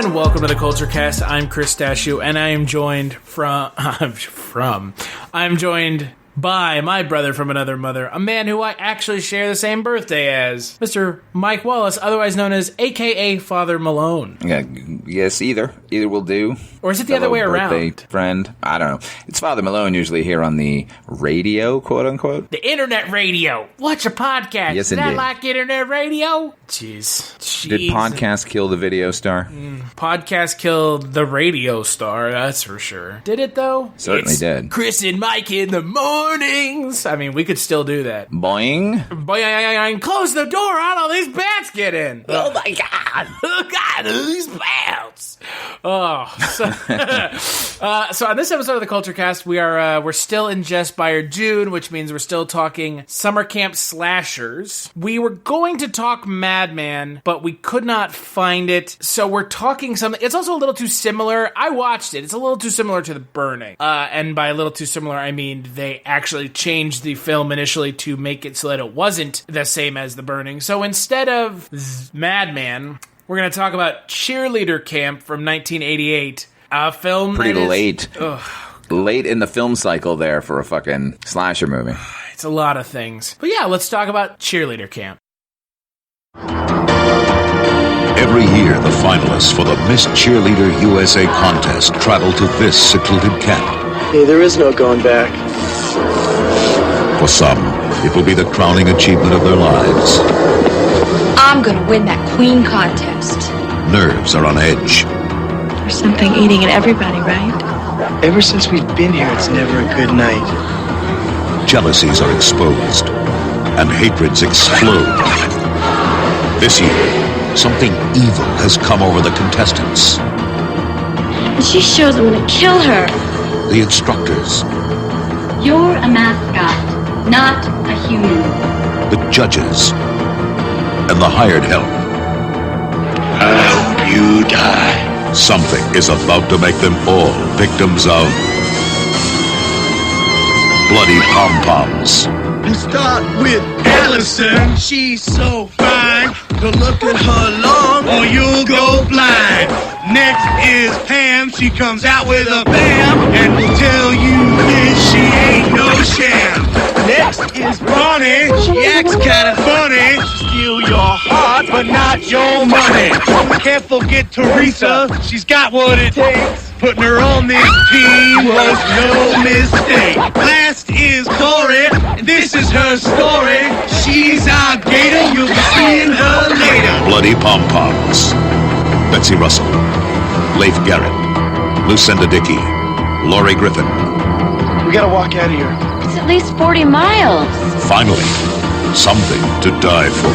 And welcome to the Culture Cast. I'm Chris Dashu, and I am joined I'm joined by my brother from another mother, a man who I actually share the same birthday as, Mr. Mike Wallace, otherwise known as AKA Father Malone. Yeah, yes, either will do. Or is it the other way around? Friend, I don't know. It's Father Malone usually here on the radio, quote unquote. The internet radio. What's a podcast? Yes, Is that indeed. like internet radio? Jeez. Did podcast kill the video star? Podcast killed the radio star, that's for sure. Did it, though? Certainly did. Chris and Mike in the mornings. I mean, we could still do that. Boing. Boing, close the door. How do all these bats get in? Oh my God. Oh, God, these bats. Oh. So on this episode of the Culture Cast, we're still in Jess Byard June, which means we're still talking summer camp slashers. We were going to talk Madman, but we could not find it. So we're talking something. It's also a little too similar. I watched it. It's a little too similar to The Burning. And by a little too similar, I mean they actually changed the film initially to make it so that it wasn't the same as The Burning. So instead of Madman, we're going to talk about Cheerleader Camp from 1988. A film Pretty that is, late. Late in the film cycle there for a fucking slasher movie. It's a lot of things. But yeah, let's talk about Cheerleader Camp. Every year, the finalists for the Miss Cheerleader USA contest travel to this secluded camp. Hey, there is no going back. For some, it will be the crowning achievement of their lives. I'm gonna win that queen contest. Nerves are on edge. There's something eating at everybody, right? Ever since we've been here, it's never a good night. Jealousies are exposed, and hatreds explode. This year, something evil has come over the contestants. And she shows I'm gonna kill her. The instructors, You're a mascot, not a human. the judges, and the hired help. I hope you die. Something is about to make them all victims of bloody pom-poms. You start with Allison. She's so fine. But look at her long or you'll go blind. Next is Pam. She comes out with a bam and will tell you this, she ain't no sham. Next is Bonnie. She acts kinda funny. Steal your heart, but not your money. Can't forget Teresa. She's got what it takes. Putting her on this team was no mistake. Last is Corey. This is her story. She's our gator. You'll be seeing her later. Bloody pom-poms. Betsy Russell, Leif Garrett, Lucinda Dickey, Laurie Griffin. We gotta walk out of here. It's at least 40 miles. Finally, something to die for.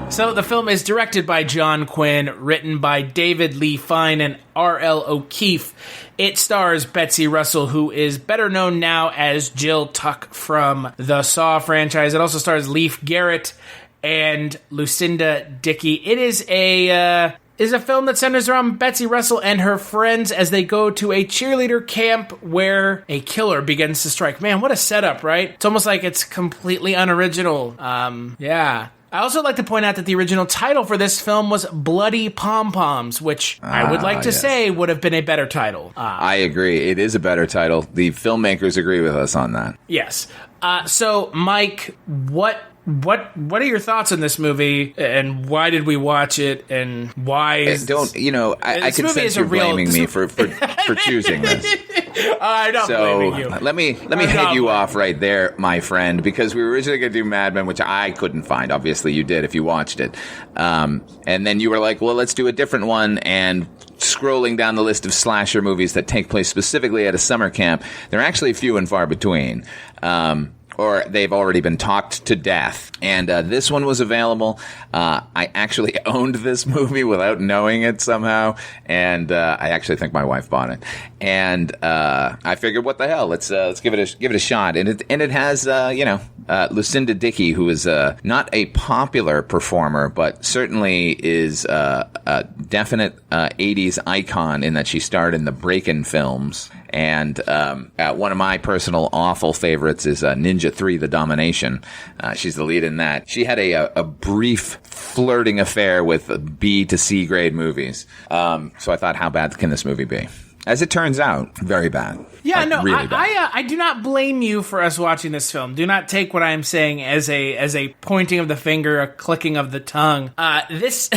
So the film is directed by John Quinn, written by David Lee Fine and R.L. O'Keefe. It stars Betsy Russell, who is better known now as Jill Tuck from the Saw franchise. It also stars Leif Garrett and Lucinda Dickey. It is a film that centers around Betsy Russell and her friends as they go to a cheerleader camp where a killer begins to strike. Man, what a setup, right? It's almost like it's completely unoriginal. Yeah. I also like to point out that the original title for this film was Bloody Pom-Poms, which I would like to say would have been a better title. I agree. It is a better title. The filmmakers agree with us on that. Yes. So, Mike, what are your thoughts on this movie, and why did we watch it, and why is I can sense you're blaming me for choosing this. I'm not blaming you. Let me head you off right there, my friend, because we were originally going to do Mad Men, which I couldn't find. Obviously, you did if you watched it. And then you were like, well, let's do a different one, and scrolling down the list of slasher movies that take place specifically at a summer camp, they're actually few and far between. Or they've already been talked to death. And this one was available. I actually owned this movie without knowing it somehow. And I actually think my wife bought it. And I figured, what the hell? Let's give it a shot. And it has Lucinda Dickey, who is not a popular performer, but certainly is a definite 80s icon in that she starred in the Break-In films. And one of my personal awful favorites is Ninja 3, The Domination. She's the lead in that. She had a brief flirting affair with B to C grade movies. So I thought, how bad can this movie be? As it turns out, very bad. Yeah, like, no, really bad. I do not blame you for us watching this film. Do not take what I am saying as a pointing of the finger, a clicking of the tongue. This,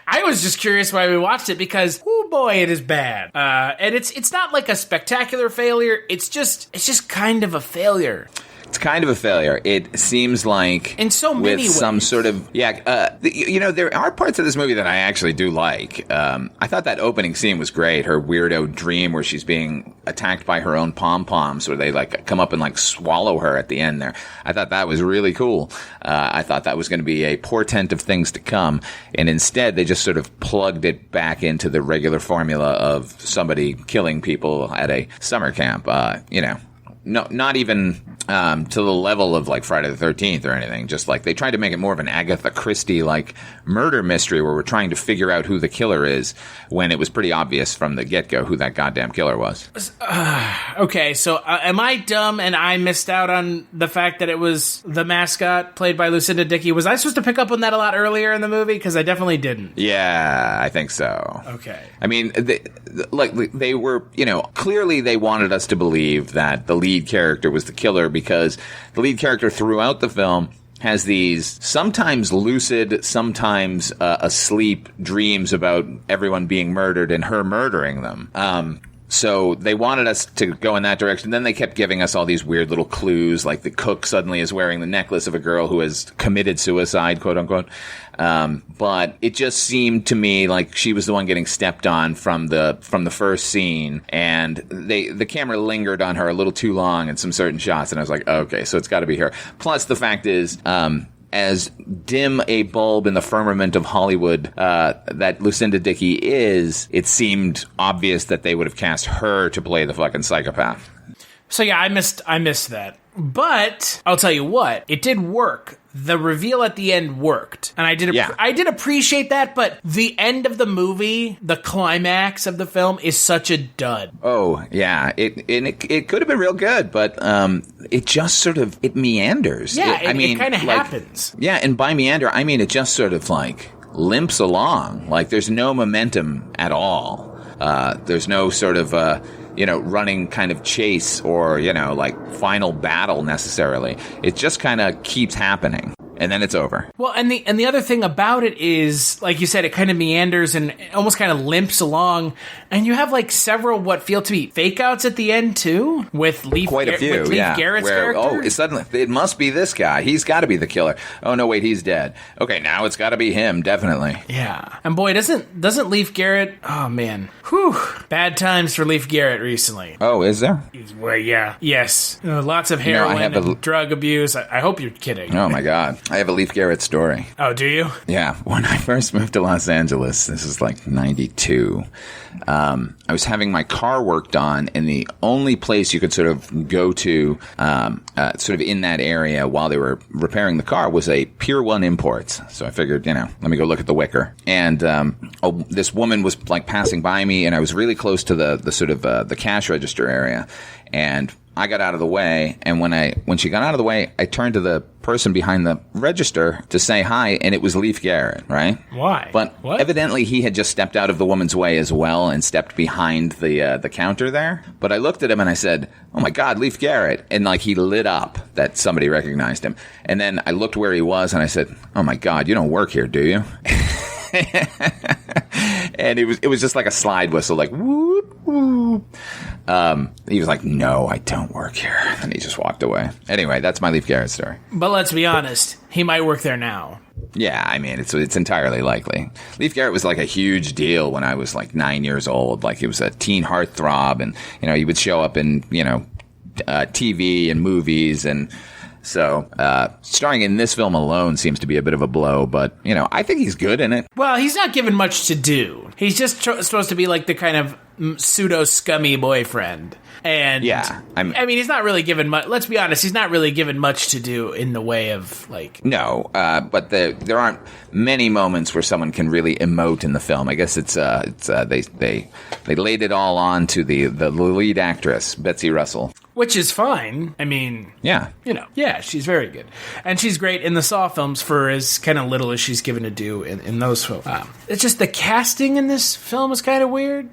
I was just curious why we watched it because, oh boy, it is bad. And it's not like a spectacular failure. It's just kind of a failure. It's kind of a failure. It seems like in so many ways. Some sort of there are parts of this movie that I actually do like. I thought that opening scene was great. Her weirdo dream where she's being attacked by her own pom-poms, where they like come up and like swallow her at the end there. I thought that was really cool. I thought that was going to be a portent of things to come, and instead they just sort of plugged it back into the regular formula of somebody killing people at a summer camp. No, not even to the level of like Friday the 13th or anything. Just like they tried to make it more of an Agatha Christie like murder mystery where we're trying to figure out who the killer is when it was pretty obvious from the get-go who that goddamn killer was. Okay, so am I dumb and I missed out on the fact that it was the mascot played by Lucinda Dickey? Was I supposed to pick up on that a lot earlier in the movie? Because I definitely didn't. Yeah, I think so. Okay. I mean, they were, clearly they wanted us to believe that the lead character was the killer because the lead character throughout the film has these sometimes lucid, sometimes asleep dreams about everyone being murdered and her murdering them. So they wanted us to go in that direction. Then they kept giving us all these weird little clues, like the cook suddenly is wearing the necklace of a girl who has committed suicide, quote unquote. But it just seemed to me like she was the one getting stepped on from the first scene, and the camera lingered on her a little too long in some certain shots, and I was like, okay, so it's got to be her. Plus, the fact is, as dim a bulb in the firmament of Hollywood that Lucinda Dickey is, it seemed obvious that they would have cast her to play the fucking psychopath. So yeah, I missed that. But I'll tell you what, it did work. The reveal at the end worked, and I did appreciate that. But the end of the movie, the climax of the film, is such a dud. Oh yeah, it could have been real good, but it just sort of it meanders. Yeah, it kind of happens. Yeah, and by meander, I mean it just sort of like limps along. Like there's no momentum at all. There's no sort of running kind of chase or, like final battle necessarily. It just kind of keeps happening. And then it's over. Well, and the other thing about it is, like you said, it kind of meanders and almost kind of limps along. And you have like several what feel to be fake outs at the end too, with Leif Garrett's character. Oh, suddenly it must be this guy. He's got to be the killer. Oh no, wait, he's dead. Okay, now it's got to be him, definitely. Yeah, and boy, doesn't Leif Garrett? Oh man, whew, bad times for Leif Garrett recently. Oh, is there? Well, yeah, yes, lots of heroin and drug abuse. I hope you're kidding. Oh my God. I have a Leif Garrett story. Oh, do you? Yeah. When I first moved to Los Angeles, this is like 92, I was having my car worked on, and the only place you could sort of go to sort of in that area while they were repairing the car was a Pier 1 Imports. So I figured, let me go look at the wicker. And this woman was like passing by me, and I was really close to the sort of the cash register area. And I got out of the way, and when she got out of the way, I turned to the person behind the register to say hi, and it was Leif Garrett, right? Why? But evidently he had just stepped out of the woman's way as well and stepped behind the counter there. But I looked at him and I said, "Oh my God, Leif Garrett!" And like he lit up that somebody recognized him. And then I looked where he was and I said, "Oh my God, you don't work here, do you?" And it was just like a slide whistle, like whoop whoop. He was like, "No, I don't work here," and he just walked away. Anyway, that's my Leif Garrett story. But let's be honest, he might work there now. Yeah, I mean, it's entirely likely. Leif Garrett was like a huge deal when I was like 9 years old. Like he was a teen heartthrob, and he would show up in TV and movies and. So, starring in this film alone seems to be a bit of a blow, but, I think he's good in it. Well, he's not given much to do. He's just supposed to be like the kind of pseudo scummy boyfriend. And yeah, I mean, he's not really given much. Let's be honest, he's not really given much to do in the way of like. No, but there aren't many moments where someone can really emote in the film. I guess they laid it all on to the lead actress, Betsy Russell. Which is fine. I mean, yeah, she's very good, and she's great in the Saw films for as kind of little as she's given to do in those films. It's just the casting in this film is kind of weird.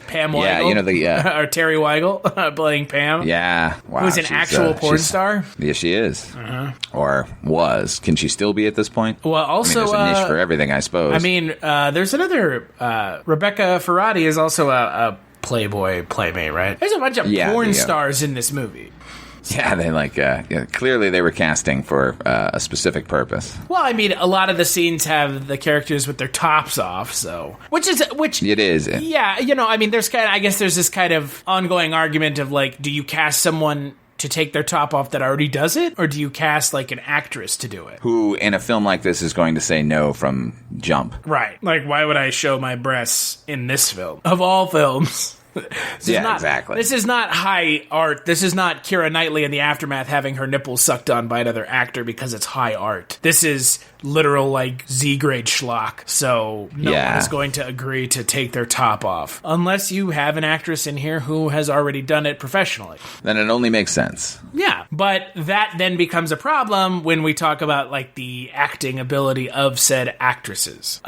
Pam Weigel, yeah, or Terry Weigel playing Pam. Yeah, wow, who's an actual porn star. Yeah, she is, or was. Can she still be at this point? Well, also, there's a niche for everything, I suppose. I mean, there's another Rebecca Ferrati is also a Playboy playmate, right? There's a bunch of porn stars in this movie. Yeah, they clearly they were casting for a specific purpose. Well, I mean, a lot of the scenes have the characters with their tops off, so which it is. Yeah, I mean, there's this kind of ongoing argument of like, do you cast someone to take their top off that already does it, or do you cast like an actress to do it? Who in a film like this is going to say no from jump? Right. Like, why would I show my breasts in this film of all films? Exactly. This is not high art. This is not Keira Knightley in the aftermath having her nipples sucked on by another actor because it's high art. This is literal, like, Z-grade schlock. So no one is going to agree to take their top off. Unless you have an actress in here who has already done it professionally. Then it only makes sense. Yeah, but that then becomes a problem when we talk about, like, the acting ability of said actresses.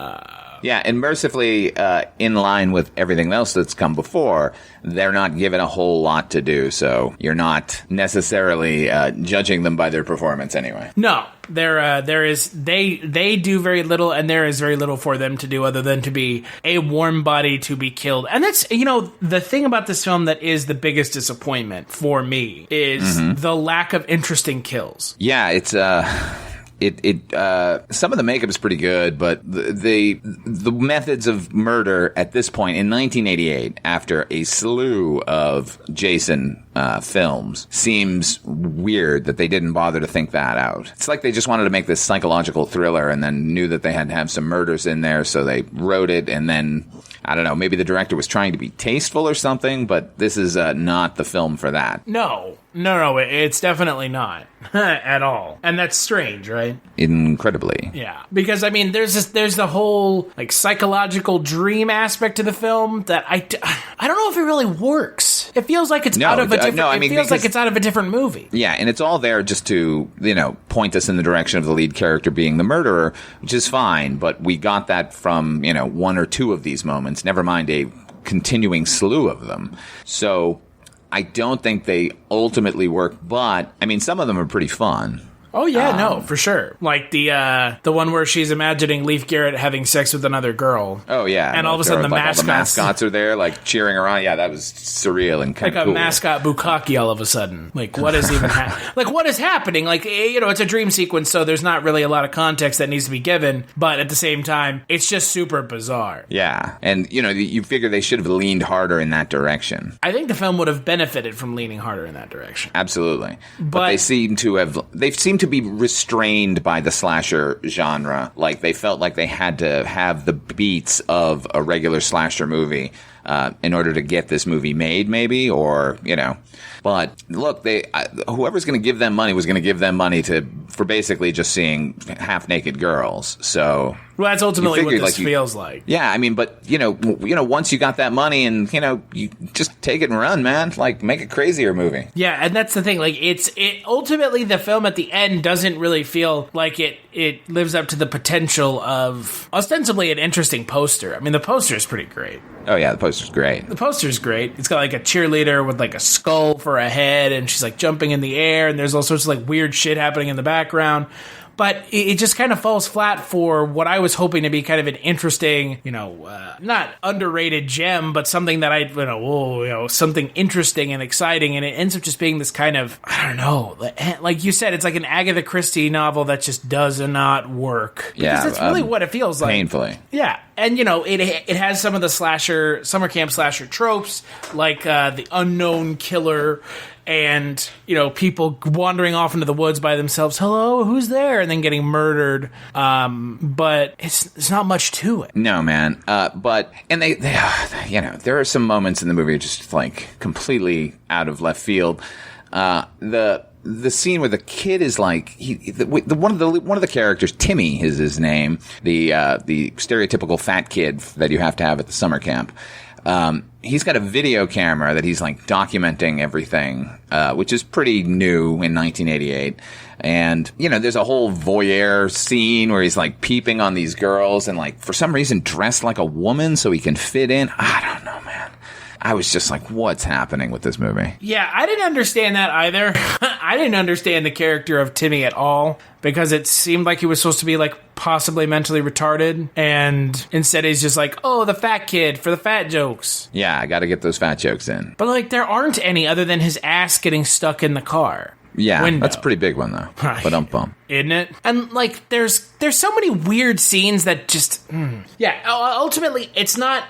Yeah, and mercifully, in line with everything else that's come before, they're not given a whole lot to do, so you're not necessarily judging them by their performance anyway. No, they do very little, and there is very little for them to do other than to be a warm body to be killed. And that's, the thing about this film that is the biggest disappointment for me is the lack of interesting kills. Yeah, it's some of the makeup is pretty good, but the methods of murder at this point in 1988, after a slew of Jason films, seems weird that they didn't bother to think that out. It's like they just wanted to make this psychological thriller and then knew that they had to have some murders in there, so they wrote it, and then I don't know, maybe the director was trying to be tasteful or something, but this is not the film for that. No, it's definitely not at all. And that's strange, right? Incredibly. Yeah. Because, I mean, there's the whole, like, psychological dream aspect to the film that I don't know if it really works. It feels like it's out of a different movie. Yeah, and it's all there just to, point us in the direction of the lead character being the murderer, which is fine, but we got that from, one or two of these moments, never mind a continuing slew of them. So I don't think they ultimately work, but, I mean, some of them are pretty fun. Oh, yeah, no, for sure. Like the one where she's imagining Leif Garrett having sex with another girl. Oh, yeah. And all of a sudden all the mascots are there, like, cheering her on. Yeah, that was surreal and kind of cool. Like a mascot bukkake all of a sudden. Like, what is even like, what is happening? Like, it's a dream sequence, so there's not really a lot of context that needs to be given. But at the same time, it's just super bizarre. Yeah. And, you figure they should have leaned harder in that direction. I think the film would have benefited from leaning harder in that direction. Absolutely. But they seem to be restrained by the slasher genre. Like, they felt like they had to have the beats of a regular slasher movie in order to get this movie made, maybe, or, But look, whoever's going to give them money was going to give them money for basically just seeing half-naked girls. So, well, that's ultimately what this feels like. Yeah, I mean, but once you got that money, and you just take it and run, man. Like, make a crazier movie. Yeah, and that's the thing. Like, it ultimately, the film at the end doesn't really feel like it lives up to the potential of ostensibly an interesting poster. I mean, the poster is pretty great. Oh yeah, the poster's great. The poster's great. It's got like a cheerleader with like a skull for a head, and she's like jumping in the air, and there's all sorts of like weird shit happening in the background. But it just kind of falls flat for what I was hoping to be kind of an interesting, not underrated gem, but something that something interesting and exciting. And it ends up just being this kind of, I don't know, like you said, it's like an Agatha Christie novel that just does not work. Because that's really what it feels like. Painfully. Yeah. And, it has some of the summer camp slasher tropes, like the unknown killer and, people wandering off into the woods by themselves. Hello, who's there? And then getting murdered. But it's not much to it. No, man. And they there are some moments in the movie just like completely out of left field. The scene where the kid is like one of the characters, Timmy is his name, the stereotypical fat kid that you have to have at the summer camp. He's got a video camera that he's like documenting everything, which is pretty new in 1988. And, there's a whole voyeur scene where he's like peeping on these girls and like for some reason dressed like a woman so he can fit in. I don't know, man. I was just like, what's happening with this movie? Yeah, I didn't understand that either. I didn't understand the character of Timmy at all because it seemed like he was supposed to be like possibly mentally retarded, and instead he's just like, oh, the fat kid for the fat jokes. Yeah, I got to get those fat jokes in. But like there aren't any other than his ass getting stuck in the car. Yeah, window. That's a pretty big one, though. But Isn't it? And, like, there's so many weird scenes that just... Yeah, ultimately, it's not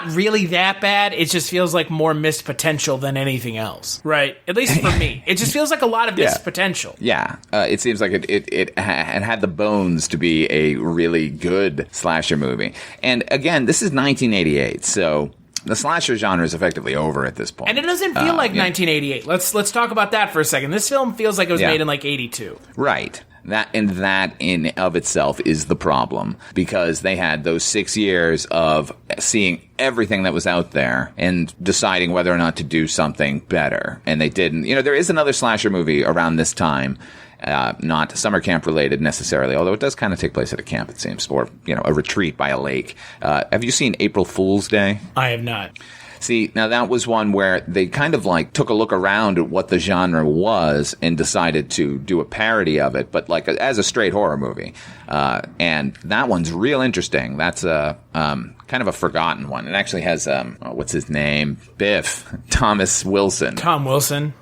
really that bad. It just feels like more missed potential than anything else. Right? At least for me. It just feels like a lot of missed potential. Yeah. It seems like it had the bones to be a really good slasher movie. And, again, this is 1988, so... The slasher genre is effectively over at this point. And it doesn't feel like 1988. Let's talk about that for a second. This film feels like it was made in like 82. Right. That in of itself is the problem, because they had those 6 years of seeing everything that was out there and deciding whether or not to do something better. And they didn't. There is another slasher movie around this time. Not summer camp related necessarily, although it does kind of take place at a camp, it seems, or, a retreat by a lake. Have you seen April Fool's Day? I have not. See, now that was one where they kind of like took a look around at what the genre was and decided to do a parody of it, but like as a straight horror movie. And that one's real interesting. That's a kind of a forgotten one. It actually has, what's his name? Biff. Thomas Wilson. Tom Wilson.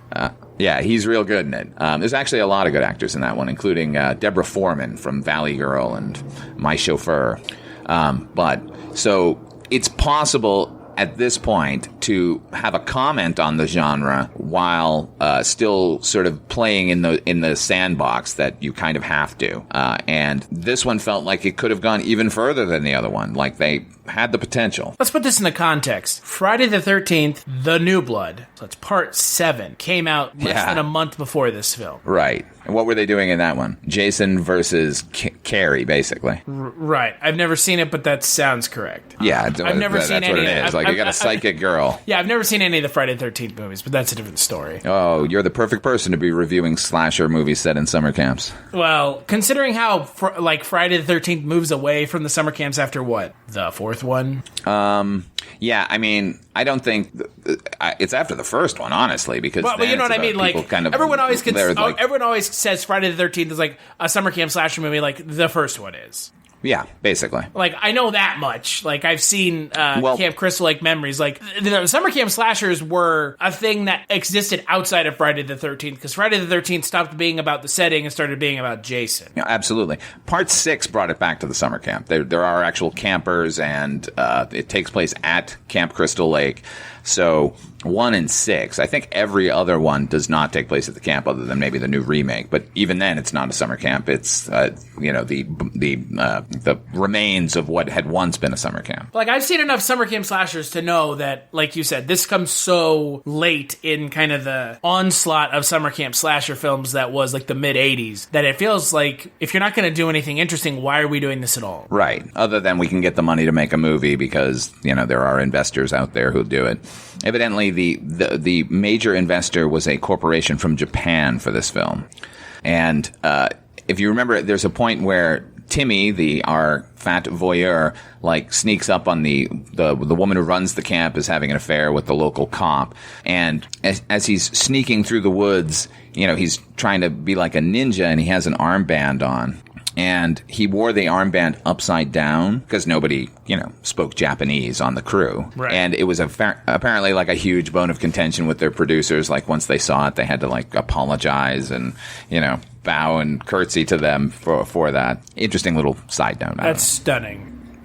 Yeah, he's real good in it. There's actually a lot of good actors in that one, including Deborah Foreman from Valley Girl and My Chauffeur. So it's possible at this point to have a comment on the genre while still sort of playing in the sandbox that you kind of have to. And this one felt like it could have gone even further than the other one. Like they had the potential. Let's put this in the context. Friday the 13th, The New Blood, so it's part 7, came out less than a month before this film. Right. And what were they doing in that one? Jason versus Carrie, basically. Right. I've never seen it, but that sounds correct. Yeah, I've never seen that's what any. it is. Like you got a psychic girl. Yeah, I've never seen any of the Friday the 13th movies, but that's a different story. Oh, you're the perfect person to be reviewing slasher movies set in summer camps. Well, considering how Friday the 13th moves away from the summer camps after what? The 4th one? Yeah, I mean, I don't think it's after the first one, honestly, because well, you know what I mean. Like kind of everyone always says Friday the 13th is like a summer camp slasher movie, like the first one is. Yeah, basically. Like, I know that much. Like, I've seen Camp Crystal Lake Memories. Like, the summer camp slashers were a thing that existed outside of Friday the 13th, because Friday the 13th stopped being about the setting and started being about Jason. Yeah, absolutely. Part 6 brought it back to the summer camp. There are actual campers, and it takes place at Camp Crystal Lake. So 1 and 6, I think every other one does not take place at the camp other than maybe the new remake. But even then, it's not a summer camp. It's the remains of what had once been a summer camp. Like, I've seen enough summer camp slashers to know that, like you said, this comes so late in kind of the onslaught of summer camp slasher films that was like the mid 80s that it feels like if you're not going to do anything interesting, why are we doing this at all? Right. Other than we can get the money to make a movie because there are investors out there who do it. Evidently, the major investor was a corporation from Japan for this film. And if you remember, there's a point where Timmy, our fat voyeur, like sneaks up on the woman who runs the camp is having an affair with the local cop. And as he's sneaking through the woods, he's trying to be like a ninja, and he has an armband on. And he wore the armband upside down because nobody, spoke Japanese on the crew. Right. And it was apparently like a huge bone of contention with their producers. Like once they saw it, they had to like apologize and, bow and curtsy to them for that. Interesting little side note. That's stunning.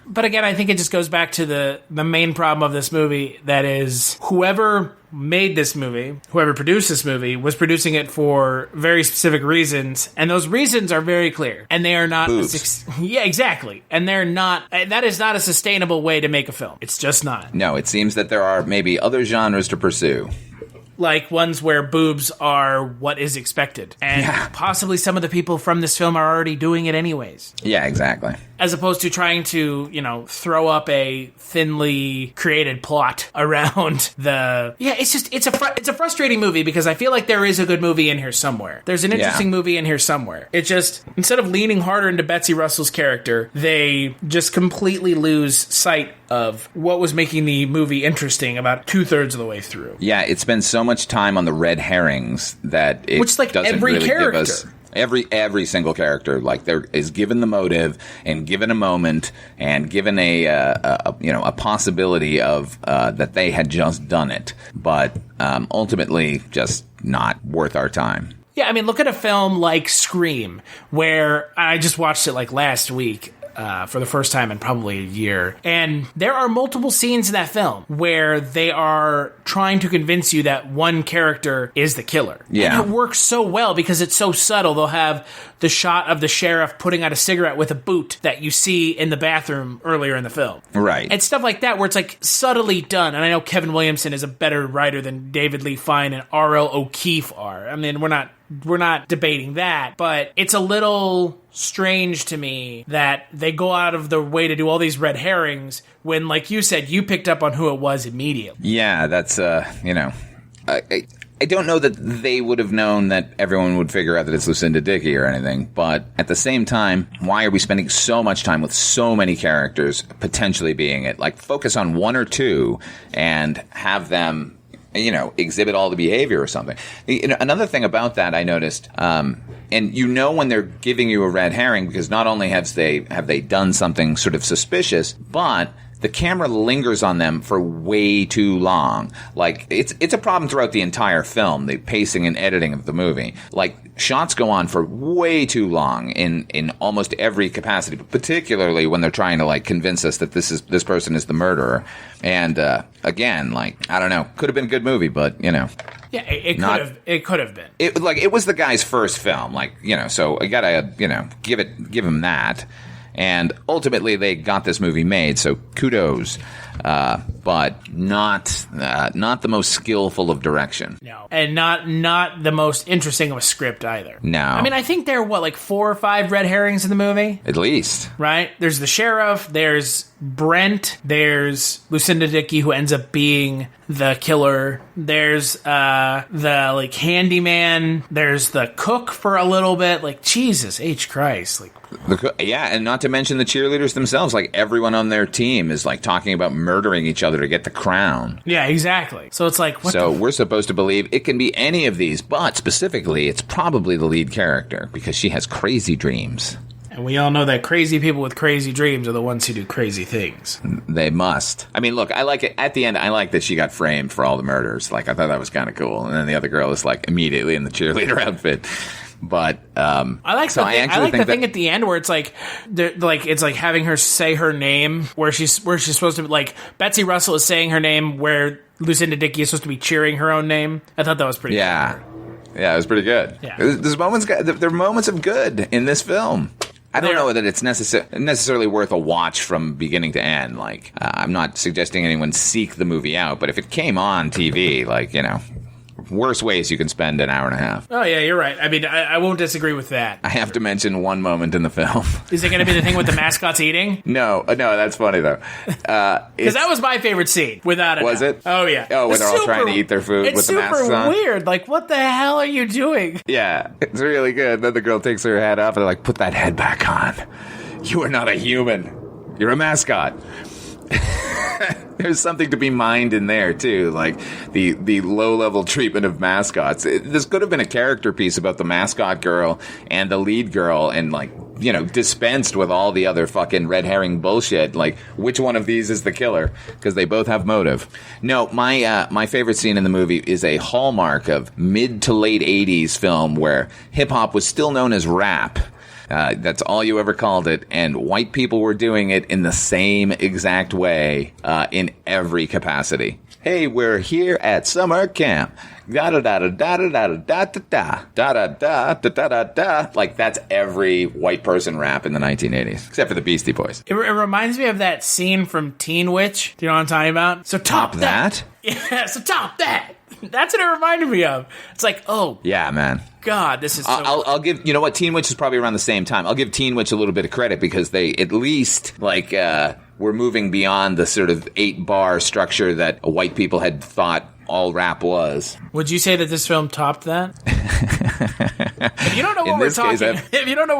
But again, I think it just goes back to the main problem of this movie. That is, whoever made this movie, whoever produced this movie, was producing it for very specific reasons, and those reasons are very clear. And they are not... Yeah, exactly. And they're not... That is not a sustainable way to make a film. It's just not. No, it seems that there are maybe other genres to pursue. Like ones where boobs are what is expected. And possibly some of the people from this film are already doing it anyways. Yeah, exactly. As opposed to trying to, throw up a thinly created plot around the... Yeah, it's a frustrating movie because I feel like there is a good movie in here somewhere. There's an interesting movie in here somewhere. It just, instead of leaning harder into Betsy Russell's character, they just completely lose sight of what was making the movie interesting about 2/3 of the way through. Yeah, it spends so much time on the red herrings that it doesn't every really character. give us... Every single character, like, there is given the motive and given a moment and given a possibility of that they had just done it, but ultimately just not worth our time. Yeah, I mean, look at a film like Scream, where I just watched it like last week. For the first time in probably a year. And there are multiple scenes in that film where they are trying to convince you that one character is the killer. Yeah. And it works so well because it's so subtle. They'll have the shot of the sheriff putting out a cigarette with a boot that you see in the bathroom earlier in the film. Right. And stuff like that where it's like subtly done. And I know Kevin Williamson is a better writer than David Lee Fine and R.L. O'Keefe are. I mean, we're not debating that, but it's a little strange to me that they go out of their way to do all these red herrings when, like you said, you picked up on who it was immediately. Yeah, that's, I don't know that they would have known that everyone would figure out that it's Lucinda Dickey or anything, but at the same time, why are we spending so much time with so many characters potentially being it? Like, focus on one or two and have them... exhibit all the behavior or something. Another thing about that I noticed, and when they're giving you a red herring, because not only have they done something sort of suspicious, but the camera lingers on them for way too long. Like, it's a problem throughout the entire film, the pacing and editing of the movie. Like, shots go on for way too long in almost every capacity, but particularly when they're trying to, like, convince us that this person is the murderer. And, again, like, I don't know, could have been a good movie, but, Yeah, it could have been. It was the guy's first film, like, so I gotta, give him that. And ultimately, they got this movie made, so kudos. But not the most skillful of direction. No, and not the most interesting of a script either. No, I mean, I think there are 4 or 5 red herrings in the movie, at least. Right? There's the sheriff. There's Brent. There's Lucinda Dickey, who ends up being the killer. There's the handyman. There's the cook for a little bit. Like, Jesus H. Christ, like. And not to mention the cheerleaders themselves. Like, everyone on their team is like talking about murdering each other to get the crown. Yeah, exactly. So it's like, we're supposed to believe it can be any of these, but specifically, it's probably the lead character because she has crazy dreams. And we all know that crazy people with crazy dreams are the ones who do crazy things. They must. I mean, look, I like it. At the end, I like that she got framed for all the murders. Like, I thought that was kind of cool. And then the other girl is like immediately in the cheerleader outfit. But I like the thing at the end where it's like it's like having her say her name where she's supposed to be, like, Betsy Russell is saying her name where Lucinda Dickey is supposed to be cheering her own name. I thought that was pretty cool. Yeah, it was pretty good. Yeah. There are moments of good in this film. I don't know that it's necessarily worth a watch from beginning to end. Like, I'm not suggesting anyone seek the movie out, but if it came on TV, like, worse ways you can spend an hour and a half. Oh, yeah, you're right. I mean, I won't disagree with that. I have to mention one moment in the film. Is it going to be the thing with the mascots eating? No, that's funny, though. Because that was my favorite scene, without a doubt. Was it? Oh, yeah. Oh, when they're all trying to eat their food with the masks on? It's super weird. Like, what the hell are you doing? Yeah, it's really good. Then the girl takes her hat off, and they're like, put that head back on. You are not a human. You're a mascot. There's something to be mined in there, too, like the low-level treatment of mascots. This could have been a character piece about the mascot girl and the lead girl and, like, dispensed with all the other fucking red herring bullshit. Like, which one of these is the killer? Because they both have motive. No, my favorite scene in the movie is a hallmark of mid to late 80s film where hip-hop was still known as rap. That's all you ever called it. And white people were doing it in the same exact way in every capacity. Hey, we're here at summer camp. Da-da-da-da-da-da-da-da-da-da-da-da-da-da-da. Like, that's every white person rap in the 1980s, except for the Beastie Boys. It reminds me of that scene from Teen Witch. Do you know what I'm talking about? So top that. Yeah, so top that. That's what it reminded me of. It's like, oh. Yeah, man. God, this is so... I'll give... You know what? Teen Witch is probably around the same time. I'll give Teen Witch a little bit of credit because they at least, like... we're moving beyond the sort of 8-bar structure that white people had thought all rap was. Would you say that this film topped that? If you don't know what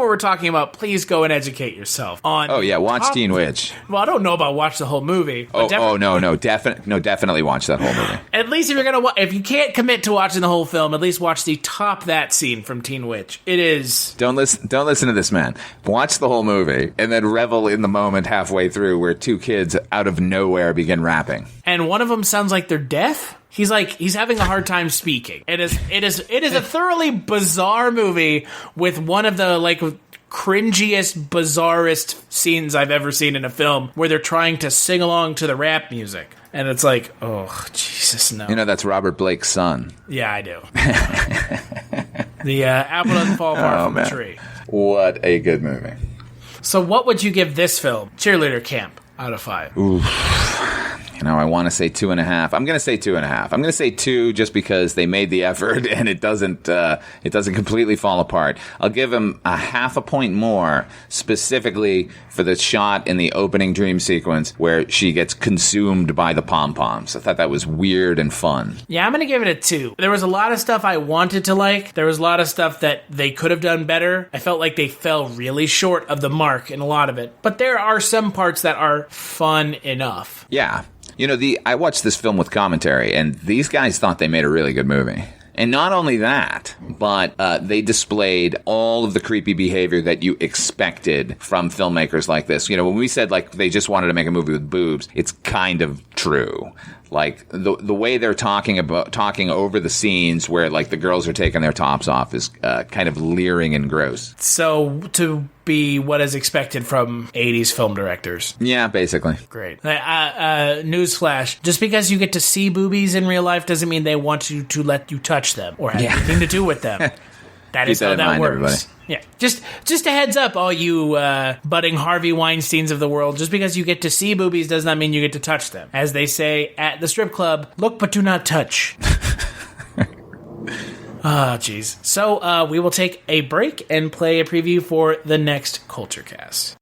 we're talking about, please go and educate yourself on. Oh yeah, watch Teen Witch. Well, I don't know about watch the whole movie. Definitely watch that whole movie. At least if you're gonna, if you can't commit to watching the whole film, at least watch the top that scene from Teen Witch. It is. Don't listen to this man. Watch the whole movie and then revel in the moment halfway through where two kids out of nowhere begin rapping. And one of them sounds like they're deaf. He's having a hard time speaking. It is a thoroughly bizarre movie with one of the cringiest, bizarrest scenes I've ever seen in a film where they're trying to sing along to the rap music. And it's like, oh, Jesus, no. You know, that's Robert Blake's son. Yeah, I do. The apple doesn't fall far from the tree. What a good movie. So what would you give this film, Cheerleader Camp, out of 5? Oof. You know, I want to say 2.5. I'm going to say 2.5. I'm going to say 2 just because they made the effort and it doesn't completely fall apart. I'll give him a 0.5 point more, specifically for the shot in the opening dream sequence where she gets consumed by the pom-poms. I thought that was weird and fun. Yeah, I'm going to give it a 2. There was a lot of stuff I wanted to like. There was a lot of stuff that they could have done better. I felt like they fell really short of the mark in a lot of it. But there are some parts that are fun enough. Yeah. You know, I watched this film with commentary, and these guys thought they made a really good movie. And not only that, but they displayed all of the creepy behavior that you expected from filmmakers like this. You know, when we said, they just wanted to make a movie with boobs, it's kind of true. Like, the way they're talking over the scenes where, the girls are taking their tops off is kind of leering and gross. So, to be what is expected from 80s film directors. Yeah, basically. Great. Newsflash. Just because you get to see boobies in real life doesn't mean they want you to let you touch them or have anything to do with them. That is how that works. Everybody. Yeah, just a heads up, all you budding Harvey Weinsteins of the world. Just because you get to see boobies does not mean you get to touch them. As they say at the strip club, look but do not touch. Oh, jeez. So we will take a break and play a preview for the next Culture Cast.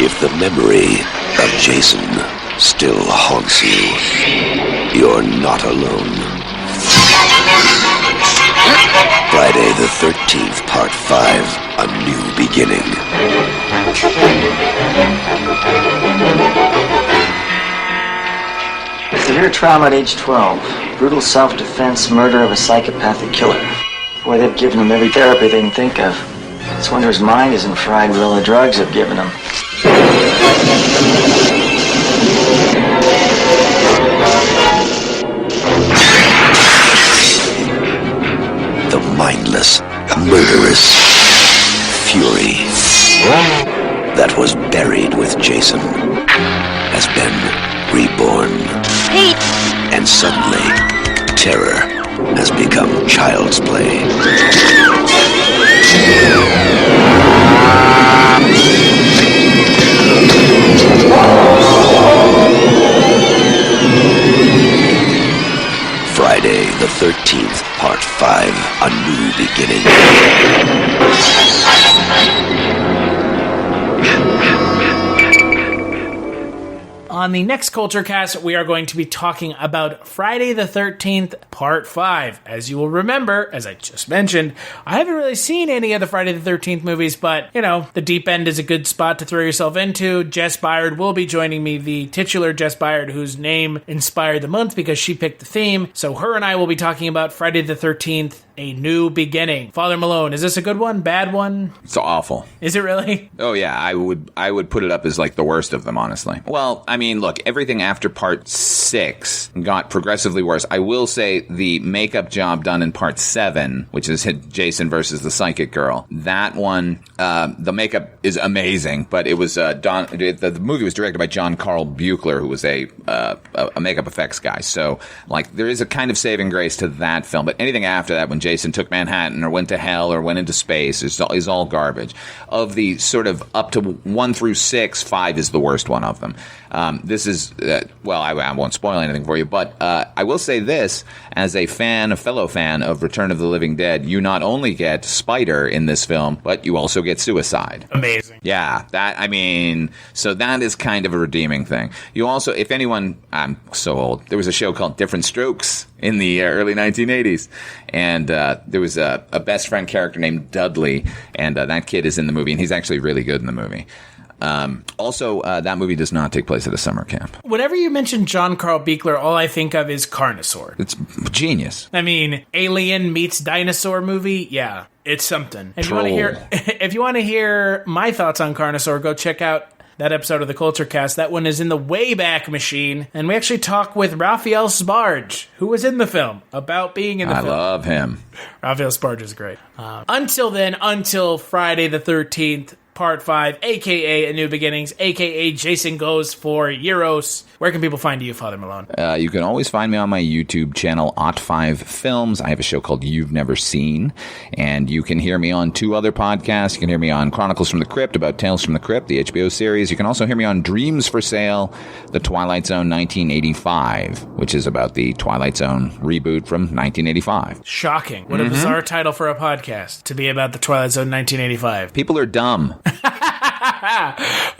If the memory of Jason still haunts you, you're not alone. Friday the 13th, Part 5, A New Beginning. Severe trauma at age 12. Brutal self-defense, murder of a psychopathic killer. Boy, they've given him every therapy they can think of. It's wonder his mind isn't fried with all the drugs they've given him. The mindless, murderous fury that was buried with Jason has been reborn. Pete! And suddenly, terror has become child's play. Friday the 13th, Part 5, A New Beginning. On the next Culture Cast, we are going to be talking about Friday the 13th, Part 5. As you will remember, as I just mentioned, I haven't really seen any of the Friday the 13th movies, but, you know, the deep end is a good spot to throw yourself into. Jess Byard will be joining me, the titular Jess Byard, whose name inspired the month because she picked the theme. So her and I will be talking about Friday the 13th, A New Beginning. Father Malone, is this a good one? Bad one? It's awful. Is it really? Oh yeah, I would put it up as like the worst of them, honestly. Well, I mean, look, everything after part 6 got progressively worse. I will say the makeup job done in part 7, which is Jason versus the psychic girl, that one, the makeup is amazing, but it was the movie was directed by John Carl Buechler, who was a makeup effects guy. So like there is a kind of saving grace to that film, but anything after that, when Jason took Manhattan or went to hell or went into space, is all garbage. Of the sort of up to 1 through 6, 5 is the worst one of them. This is, I won't spoil anything for you, but I will say this, as a fellow fan of Return of the Living Dead, you not only get Spider in this film, but you also get Suicide. Amazing. Yeah, so that is kind of a redeeming thing. You also, if anyone, I'm so old, there was a show called Different Strokes in the early 1980s, and there was a best friend character named Dudley, and that kid is in the movie, and he's actually really good in the movie. Also, that movie does not take place at a summer camp. Whenever you mention John Carl Buechler, all I think of is Carnosaur. It's genius. I mean, Alien meets dinosaur movie, yeah, it's something. If you want to hear my thoughts on Carnosaur, go check out that episode of the Culture Cast. That one is in the Wayback Machine, and we actually talk with Raphael Sbarge, who was in the film, about being in the film. I love him. Raphael Sbarge is great. Until Friday the 13th, Part 5, a.k.a. A New Beginnings, a.k.a. Jason Goes for Euros. Where can people find you, Father Malone? You can always find me on my YouTube channel, OughtFive Films. I have a show called You've Never Seen, and you can hear me on 2 other podcasts. You can hear me on Chronicles from the Crypt, about Tales from the Crypt, the HBO series. You can also hear me on Dreams for Sale, The Twilight Zone 1985, which is about the Twilight Zone reboot from 1985. Shocking. What a bizarre title for a podcast, to be about the Twilight Zone 1985. People are dumb.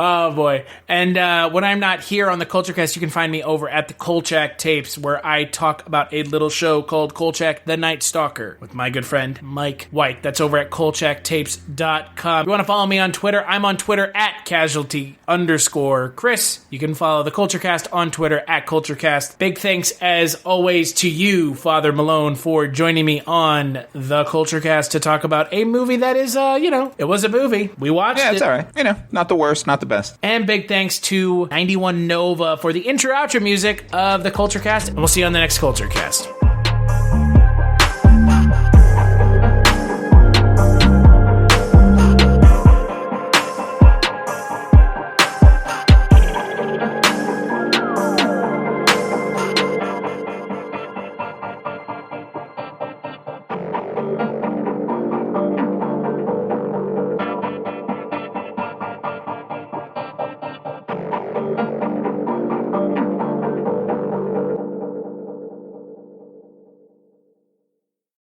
Oh boy. And when I'm not here on the Culture Cast, you can find me over at the Kolchak Tapes, where I talk about a little show called Kolchak the Night Stalker with my good friend Mike White. That's over at kolchaktapes.com. If you want to follow me on Twitter, I'm on Twitter at casualty_Chris. You can follow the Culture Cast on Twitter at CultureCast. Big thanks as always to you, Father Malone, for joining me on the Culture Cast to talk about a movie that is, it was a movie. We watched it. Yeah, it's all right. Not the worst, not the best. And big thanks to 91 Nova for the intro-outro music of the Culture Cast. And we'll see you on the next Culture Cast.